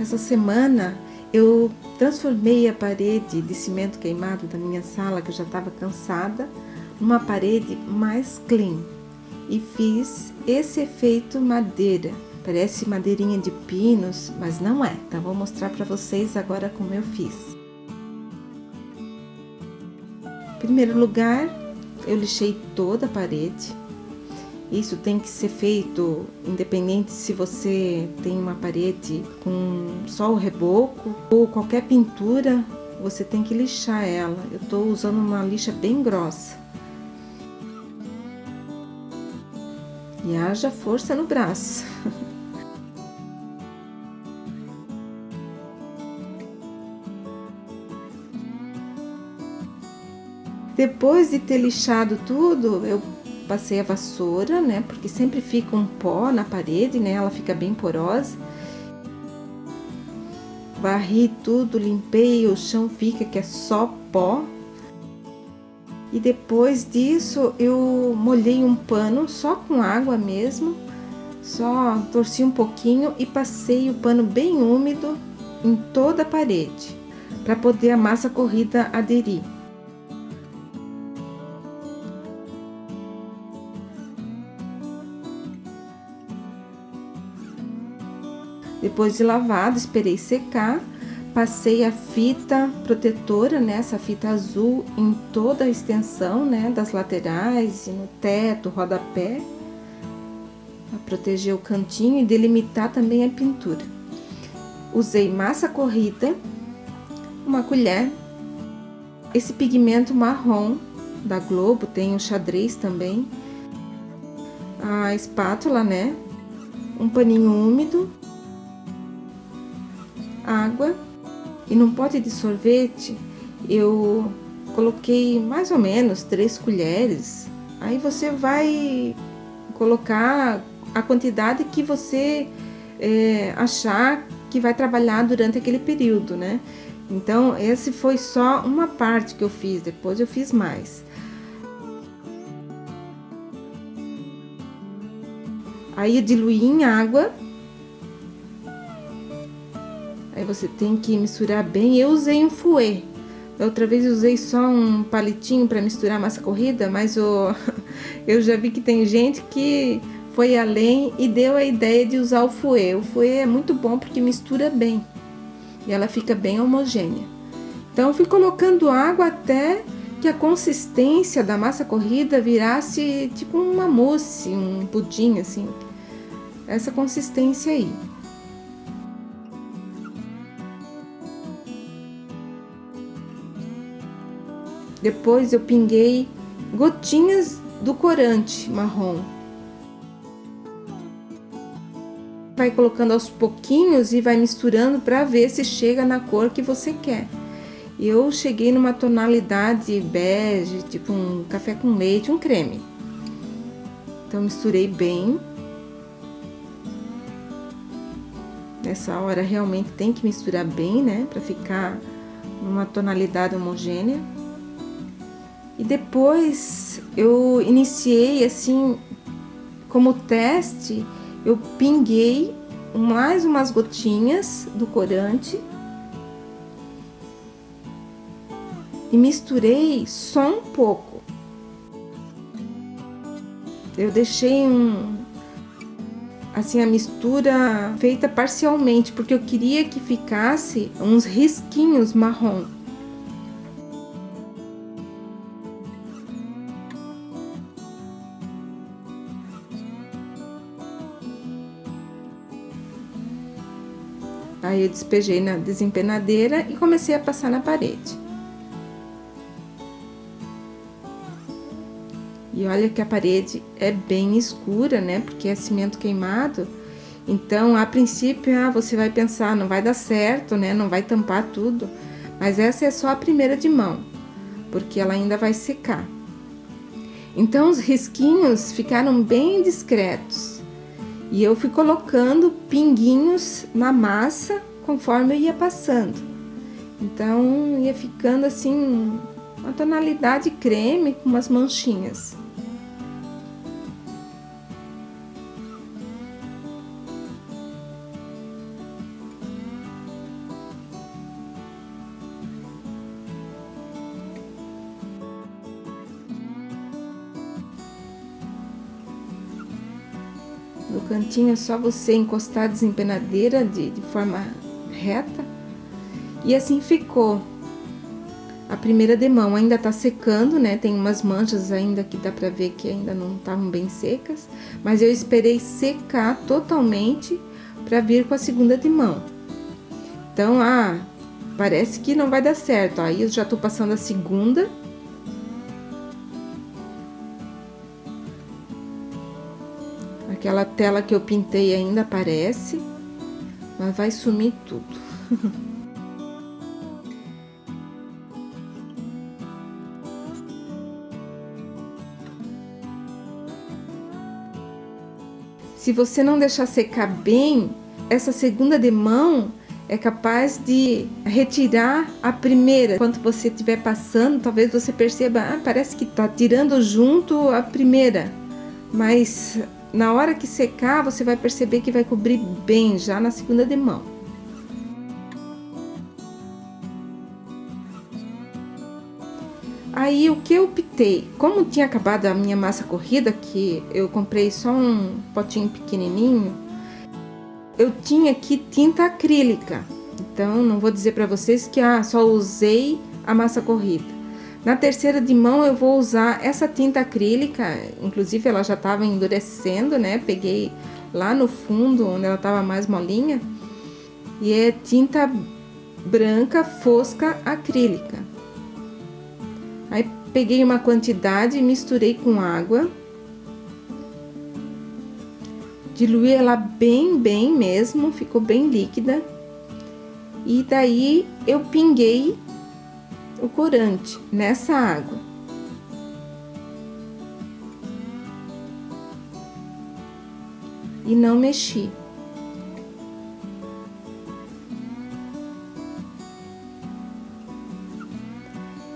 Essa semana eu transformei a parede de cimento queimado da minha sala, que eu já estava cansada, numa parede mais clean. E fiz esse efeito madeira. Parece madeirinha de pinos, mas não é. Então vou mostrar para vocês agora como eu fiz. Em primeiro lugar, eu lixei toda a parede. Isso tem que ser feito independente se você tem uma parede com só o reboco ou qualquer pintura, você tem que lixar ela. Eu estou usando uma lixa bem grossa. E haja força no braço. Depois de ter lixado tudo, eu passei a vassoura, né? Porque sempre fica um pó na parede, né? Ela fica bem porosa. Varri tudo, limpei, o chão fica que é só pó. E depois disso eu molhei um pano só com água mesmo, só torci um pouquinho e passei o pano bem úmido em toda a parede, para poder a massa corrida aderir. Depois de lavado, esperei secar, passei a fita protetora, né, essa fita azul, em toda a extensão, né, das laterais e no teto, rodapé, para proteger o cantinho e delimitar também a pintura. Usei massa corrida, uma colher, esse pigmento marrom da Globo, tem o xadrez também, a espátula, né, um paninho úmido, água, e num pote de sorvete eu coloquei mais ou menos 3 colheres. Aí você vai colocar a quantidade que você achar que vai trabalhar durante aquele período, né? Então esse foi só uma parte que eu fiz, depois eu fiz mais. Aí eu diluí em água. Aí você tem que misturar bem. Eu usei um fouet. Da outra vez eu usei só um palitinho para misturar a massa corrida, mas eu já vi que tem gente que foi além e deu a ideia de usar o fouet. O fouet é muito bom porque mistura bem e ela fica bem homogênea. Então eu fui colocando água até que a consistência da massa corrida virasse tipo uma mousse, um pudim assim. Essa consistência aí. Depois eu pinguei gotinhas do corante marrom. Vai colocando aos pouquinhos e vai misturando para ver se chega na cor que você quer. Eu cheguei numa tonalidade bege, tipo um café com leite, um creme. Então misturei bem. Nessa hora realmente tem que misturar bem, né, para ficar numa tonalidade homogênea. E depois eu iniciei assim, como teste, eu pinguei mais umas gotinhas do corante e misturei só um pouco. Eu deixei assim a mistura feita parcialmente, porque eu queria que ficasse uns risquinhos marrom. Aí eu despejei na desempenadeira e comecei a passar na parede. E olha que a parede é bem escura, né? Porque é cimento queimado. Então, a princípio, você vai pensar, não vai dar certo, né? Não vai tampar tudo. Mas essa é só a primeira de mão, porque ela ainda vai secar. Então, os risquinhos ficaram bem discretos. E eu fui colocando pinguinhos na massa conforme eu ia passando. Então, ia ficando assim, uma tonalidade creme com umas manchinhas. cantinho é só você encostar a desempenadeira de forma reta. E assim ficou. A primeira demão ainda tá secando, né? Tem umas manchas ainda que dá pra ver que ainda não estavam bem secas. Mas eu esperei secar totalmente pra vir com a segunda demão. Então, parece que não vai dar certo. Aí eu já tô passando a segunda. Aquela tela que eu pintei ainda aparece, mas vai sumir tudo. Se você não deixar secar bem, essa segunda demão é capaz de retirar a primeira. Enquanto você estiver passando, talvez você perceba, parece que tá tirando junto a primeira. Mas na hora que secar, você vai perceber que vai cobrir bem já na segunda demão. Aí o que eu optei, como tinha acabado a minha massa corrida, que eu comprei só um potinho pequenininho, eu tinha aqui tinta acrílica. Então não vou dizer para vocês que só usei a massa corrida. Na terceira demão eu vou usar essa tinta acrílica, inclusive ela já estava endurecendo, né? Peguei lá no fundo onde ela estava mais molinha, e é tinta branca fosca acrílica. Aí peguei uma quantidade e misturei com água. Diluí ela bem mesmo, ficou bem líquida. E daí eu pinguei o corante nessa água. E não mexi.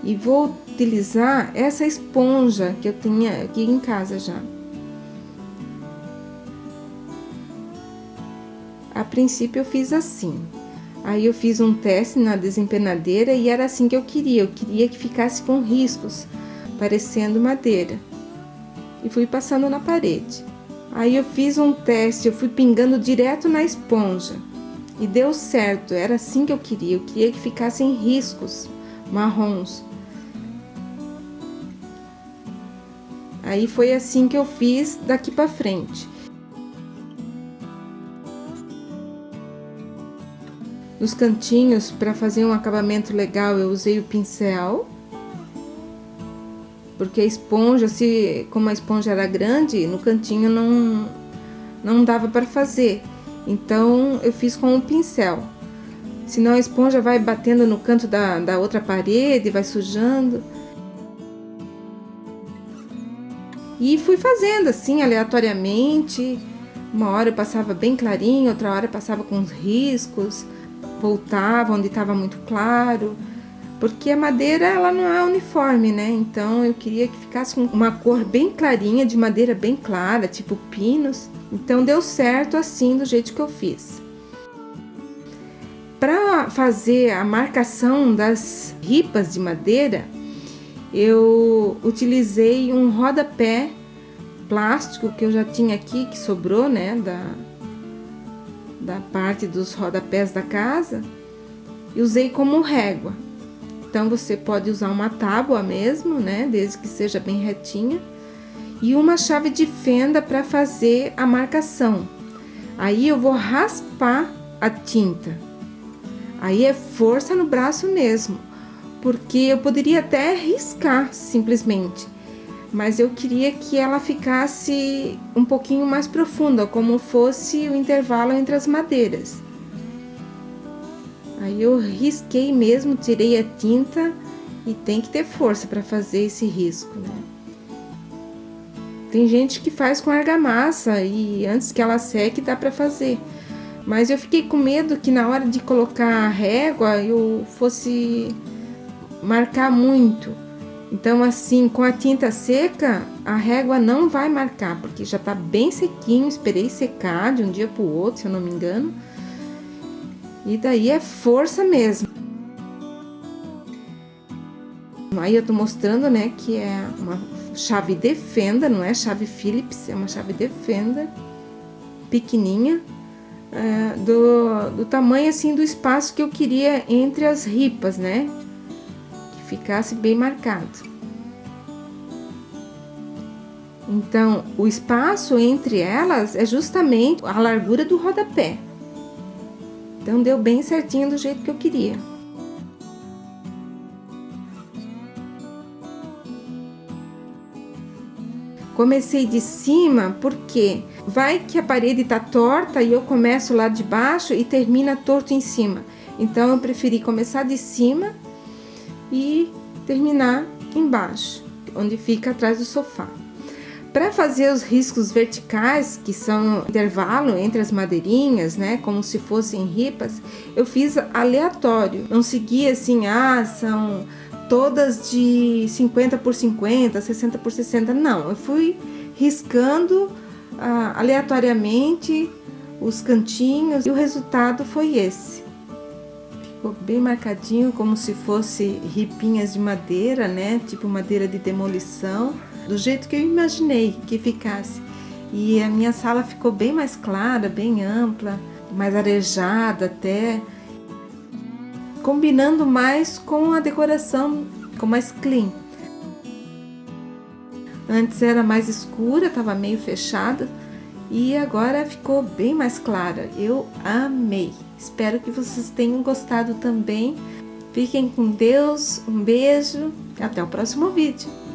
E vou utilizar essa esponja que eu tinha aqui em casa já. A princípio eu fiz assim. Aí eu fiz um teste na desempenadeira e era assim que eu queria. Eu queria que ficasse com riscos, parecendo madeira. E fui passando na parede. Aí eu fiz um teste, eu fui pingando direto na esponja. E deu certo, era assim que eu queria. Eu queria que ficassem riscos marrons. Aí foi assim que eu fiz daqui pra frente. Nos cantinhos, para fazer um acabamento legal, eu usei o pincel. Porque a esponja, como a esponja era grande, no cantinho não dava para fazer. Então eu fiz com o pincel. Senão a esponja vai batendo no canto da outra parede, vai sujando. E fui fazendo assim, aleatoriamente. Uma hora eu passava bem clarinho, outra hora eu passava com os riscos, voltava onde estava muito claro. Porque a madeira, ela não é uniforme, né? Então eu queria que ficasse com uma cor bem clarinha, de madeira bem clara, tipo pinos. Então deu certo assim, do jeito que eu fiz. Para fazer a marcação das ripas de madeira, eu utilizei um rodapé plástico que eu já tinha aqui, que sobrou, né, da parte dos rodapés da casa, e usei como régua. Então você pode usar uma tábua mesmo, né, desde que seja bem retinha, e uma chave de fenda para fazer a marcação. Aí eu vou raspar a tinta. Aí é força no braço mesmo, porque eu poderia até riscar simplesmente, mas eu queria que ela ficasse um pouquinho mais profunda, como fosse o intervalo entre as madeiras. Aí eu risquei mesmo, tirei a tinta, e tem que ter força para fazer esse risco, né? Tem gente que faz com argamassa e antes que ela seque dá para fazer. Mas eu fiquei com medo que na hora de colocar a régua eu fosse marcar muito. Então assim, com a tinta seca, a régua não vai marcar, porque já tá bem sequinho, esperei secar de um dia pro outro, se eu não me engano. E daí é força mesmo. Aí eu tô mostrando, né, que é uma chave de fenda, não é chave Phillips, é uma chave de fenda. pequenininha, do tamanho assim do espaço que eu queria entre as ripas, né? Que ficasse bem marcado. Então, o espaço entre elas é justamente a largura do rodapé. Então, deu bem certinho do jeito que eu queria. Comecei de cima porque vai que a parede tá torta e eu começo lá de baixo e termina torto em cima. Então, eu preferi começar de cima e terminar embaixo, onde fica atrás do sofá. Para fazer os riscos verticais, que são o intervalo entre as madeirinhas, né, como se fossem ripas, eu fiz aleatório. Não segui assim, são todas de 50 por 50, 60 por 60. Não, eu fui riscando aleatoriamente os cantinhos e o resultado foi esse. Ficou bem marcadinho, como se fosse ripinhas de madeira, né, tipo madeira de demolição. Do jeito que eu imaginei que ficasse. E a minha sala ficou bem mais clara, bem ampla, mais arejada até, combinando mais com a decoração, com mais clean. Antes era mais escura, estava meio fechada, e agora ficou bem mais clara. Eu amei. Espero que vocês tenham gostado também. Fiquem com Deus, um beijo, até o próximo vídeo.